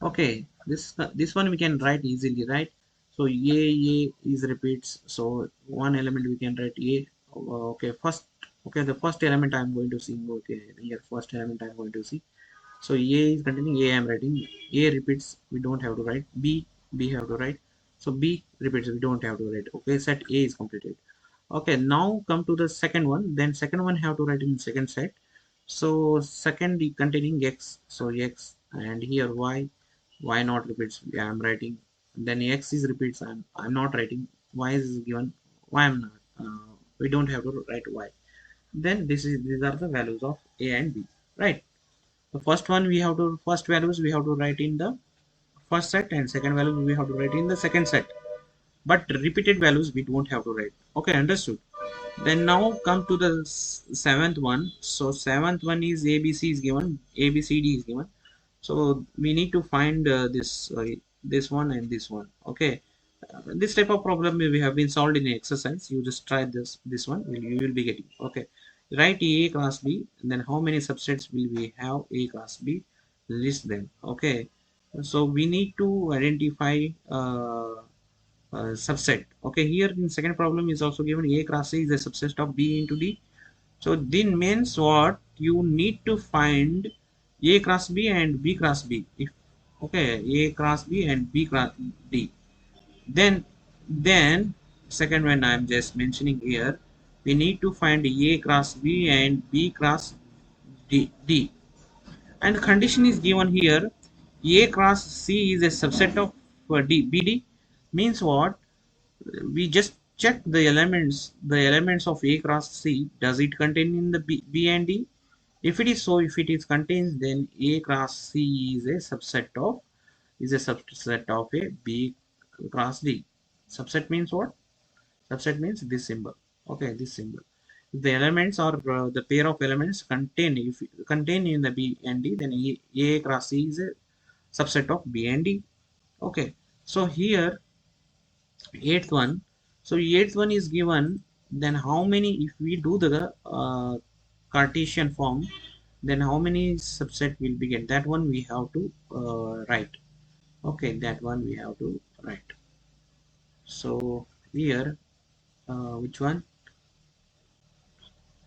Okay, this one we can write easily, right? So A is repeats. So one element we can write A. Okay, first, okay, the first element I'm going to see. Okay, here first element I'm going to see. So A is containing A. I'm writing A repeats. We don't have to write B have to write. So B repeats. We don't have to write. Okay, set A is completed. Okay, now come to the second one. Then second one have to write in second set. So second containing X. So X, and here Y not repeats. Yeah, I'm writing. Then X is repeats. I'm not writing. Y is given. Y I'm not. We don't have to write Y. Then these are the values of A and B. Right. The first one we have to, first values we have to write in the first set, and second value we have to write in the second set. But repeated values we don't have to write. Okay, understood. Then now come to the seventh one. So seventh one is ABC is given, ABCD is given. So we need to find this one and this one. Okay, this type of problem we have been solved in exercise. You just try this one. You will be getting. Okay, write A class B. And then how many subsets will we have A class B? List them. Okay, so we need to identify. Subset. Okay, here in second problem is also given A cross C is a subset of B into D. So then means what? You need to find A cross B and B cross B. If okay, A cross B and B cross D. Then second one I am just mentioning here, we need to find A cross B and B cross D. And condition is given here, A cross C is a subset of BD. Means what? We just check the elements of A cross C. Does it contain in the B and D? If it is so, if it is contains, then A cross C is a subset of a B cross D. Subset means what? Subset means this symbol. Okay, this symbol. If the elements or the pair of elements contain, if contain in the B and D, then A cross C is a subset of B and D. Okay, so here eighth one. So eighth one is given. Then how many? If we do the Cartesian form, then how many subset will be get? That one we have to write. Okay, that one we have to write. So here, which one?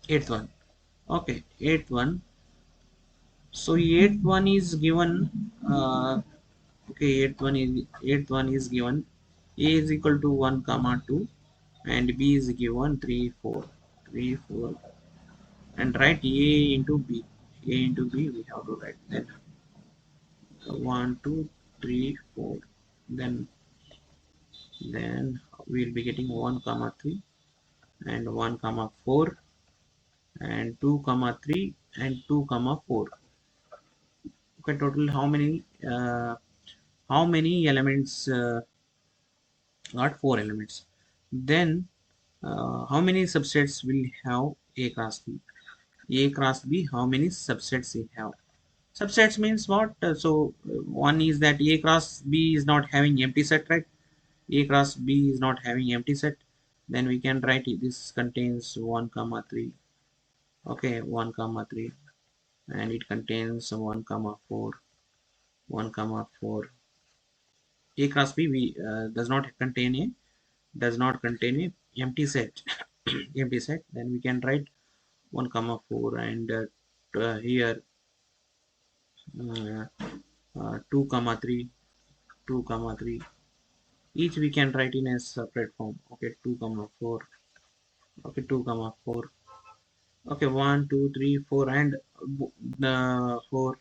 Eighth one. Okay, eighth one. So eighth one is given. Okay, eighth one is given. A is equal to 1 comma 2 and B is given 3 4 3 4 and write A into B. A into B we have to write then 1 2 3 4. Then we'll be getting 1 comma 3 and 1 comma 4 and 2 comma 3 and 2 comma 4. Okay, total how many elements got 4 elements. Then how many subsets will have A cross B? A cross B, how many subsets it have? Subsets means what? One is that A cross B is not having empty set, right? A cross B is not having empty set. Then we can write it. This contains 1 comma 3. Okay, 1 comma 3 and it contains 1 comma 4 1 comma 4. A cross B does not contain a empty set. Empty set. Then we can write 1 comma 4 and here 2 comma 3 2 comma 3 each we can write in a separate form. Okay, 2 comma 4. Okay, 2 comma 4. Okay, 1 2 3 4 and 4.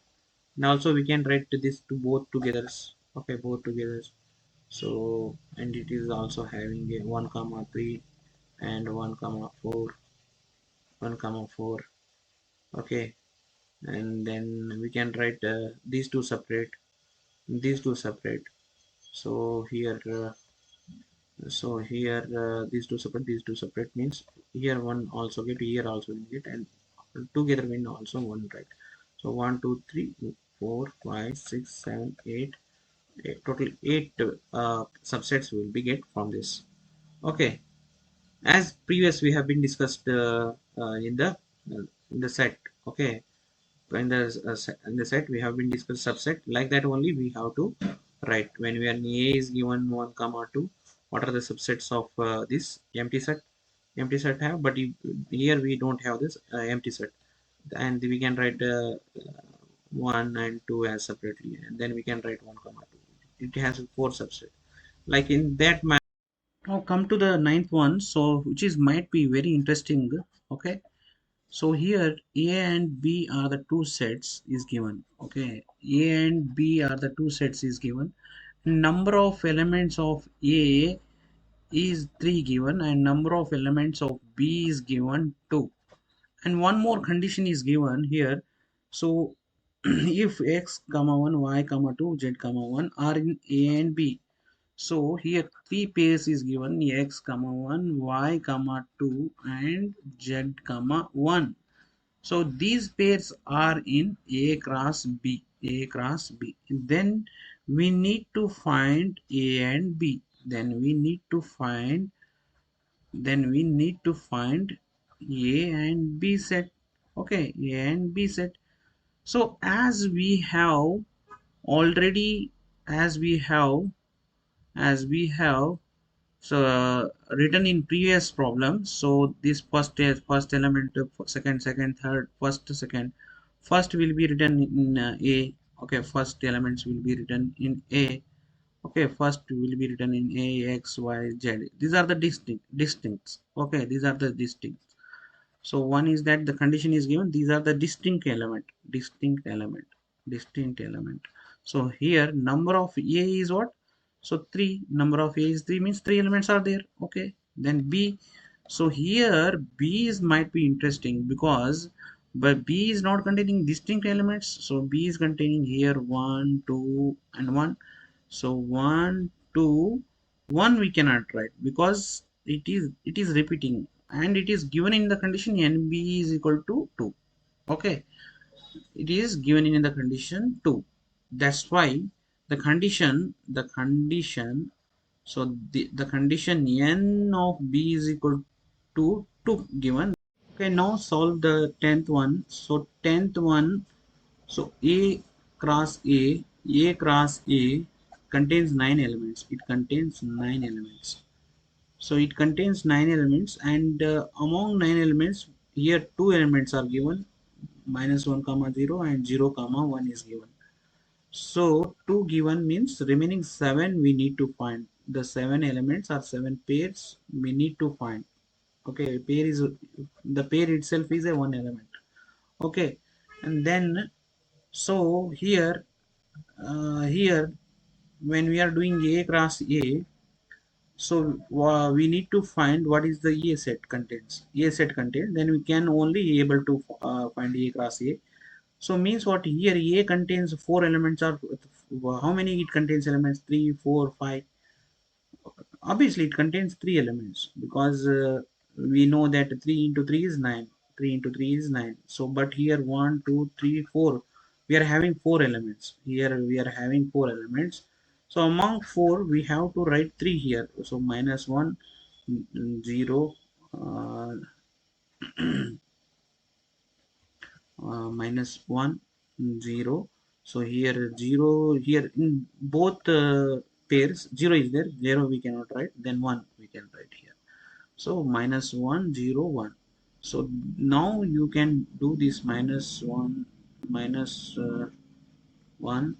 And also we can write this to both together. Okay, both together. So and it is also having a 1 comma 3 and 1 comma 4 1 comma 4. Okay, and then we can write these two separate. So here these two separate means here one also get, here also get, and together mean also one, right? So 1 2 3 4 5 6 7 8, total 8 subsets will be get from this. Okay, as previous we have been discussed in the set. Okay, in the set we have been discussed subset, like that only we have to write when A is given 1 comma 2, what are the subsets of this empty set have, but here we don't have this empty set, and we can write 1 and 2 as separately, and then we can write 1 comma 2. It has 4 subsets, like in that manner. Now come to the ninth one, so which is might be very interesting. Okay, so here A and B are the two sets is given. Okay, A and B are the two sets is given. Number of elements of A is 3 given and number of elements of B is given 2. And one more condition is given here. So if x comma 1 y comma 2 z comma 1 are in A and B, so here three pairs is given x comma 1 y comma 2 and z comma 1. So these pairs are in A cross B, A cross B. Then we need to find A and B. Then we need to find A and B set. Okay, A and B set. So already as we have so written in previous problem. So this first element, second third, first will be written in A. Okay, first elements will be written in A. Okay, first will be written in A, X, Y, Z. These are the distincts. Okay, these are the distinct. So one is that the condition is given, these are the distinct element. So here number of A is what? So 3, number of A is 3 means 3 elements are there. Okay, then B. So here B is might be interesting because but B is not containing distinct elements. So B is containing here 1 2 and 1. So 1 2 1 we cannot write because it is repeating, and it is given in the condition nb is equal to 2. Okay, it is given in the condition 2. That's why the condition, so the condition n of b is equal to 2 given. Okay, now solve the 10th one. So 10th one, so a cross a contains 9 elements. It contains 9 elements. So it contains 9 elements, and among 9 elements, here 2 elements are given, minus 1 comma 0 and 0 comma 1 is given. So 2 given means remaining 7 we need to find. The 7 elements are 7 pairs we need to find. Okay, pair is the pair itself is a one element. Okay, and then so here when we are doing a cross a, so we need to find what is the A set contains. A set contains, then we can only able to find A cross A. So means what here A contains four elements, or how many it contains elements? 3, 4, 5. Obviously it contains three elements because we know that 3 into 3 is 9. 3 into 3 is 9. So but here 1, 2, 3, 4. We are having four elements. Here we are having four elements. So among four we have to write 3 here. So minus 1, 0, uh, minus 1, 0. So here 0, here in both pairs 0 is there, 0 we cannot write, then 1 we can write here. So minus 1, 0, 1. So now you can do this minus 1, minus 1,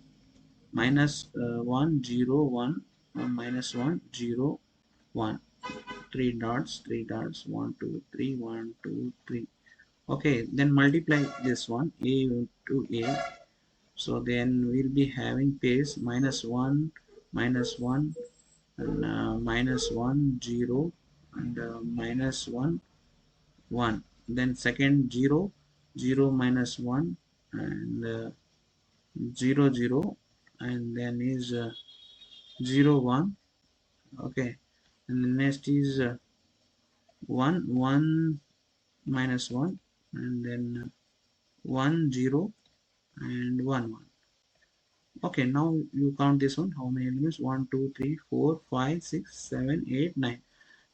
minus 1, 0, 1, minus 1, 0, 1. Three dots, three dots, 1, 2, 3, 1, 2, 3. Okay, then multiply this one, a to a. So then we'll be having pairs minus 1, minus 1, and minus 1, 0, and minus 1, 1. Then second 0, 0 minus 1, and 0, 0, and then is 0, 1. Okay, and the next is 1, 1 minus 1, and then 1, 0, and 1, 1. Okay, now you count this one. How many elements? 1, 2, 3, 4, 5, 6, 7, 8, 9.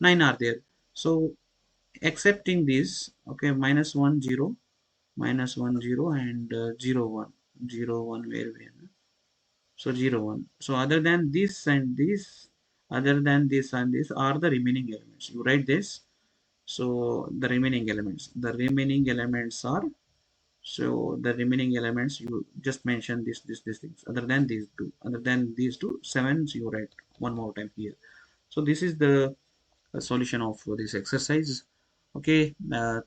9 are there. So accepting this, okay, minus 1, 0, minus 1, 0, and 0, 1. 0, 1, where? So 0, 1. So other than this and this, other than this and this are the remaining elements. You write this. So the remaining elements. The remaining elements are, so the remaining elements you just mention these things. Other than these two, sevens you write one more time here. So this is the solution of this exercise. Okay,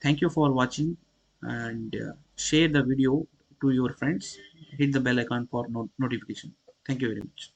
thank you for watching, and share the video to your friends. Hit the bell icon for notification. Thank you very much.